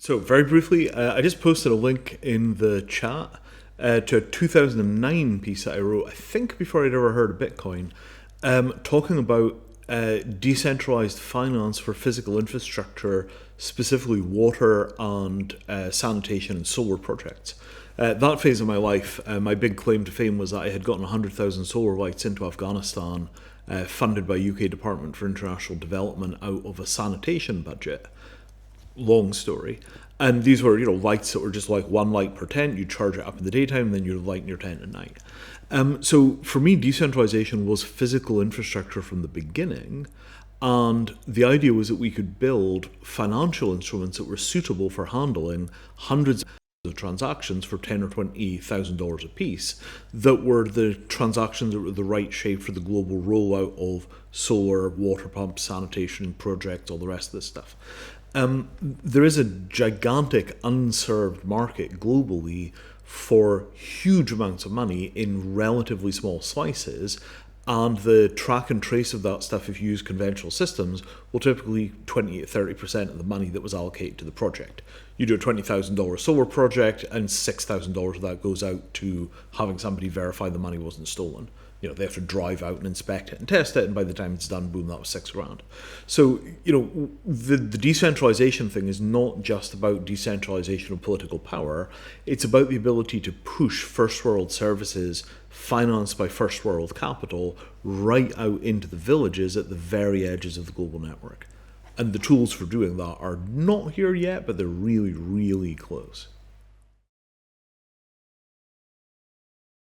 So very briefly, I just posted a link in the chat to a 2009 piece that I wrote, I think before I'd ever heard of Bitcoin, talking about decentralized finance for physical infrastructure, specifically water and sanitation and solar projects. That phase of my life, my big claim to fame was that I had gotten 100,000 solar lights into Afghanistan, funded by UK Department for International Development out of a sanitation budget. Long story. And these were, lights that were just like one light per tent. You charge it up in the daytime, then you'd light in your tent at night. So for me, decentralization was physical infrastructure from the beginning. And the idea was that we could build financial instruments that were suitable for handling hundreds of transactions for $10,000 or $20,000 a piece, that were the transactions that were the right shape for the global rollout of solar, water pumps, sanitation projects, all the rest of this stuff. There is a gigantic unserved market globally for huge amounts of money in relatively small slices, and the track and trace of that stuff, if you use conventional systems, will typically 20 to 30% of the money that was allocated to the project. You do a $20,000 solar project, and $6,000 of that goes out to having somebody verify the money wasn't stolen. They have to drive out and inspect it and test it, and by the time it's done, boom, that was $6,000. So, the decentralization thing is not just about decentralization of political power. It's about the ability to push first world services financed by first world capital right out into the villages at the very edges of the global network. And the tools for doing that are not here yet, but they're really, really close.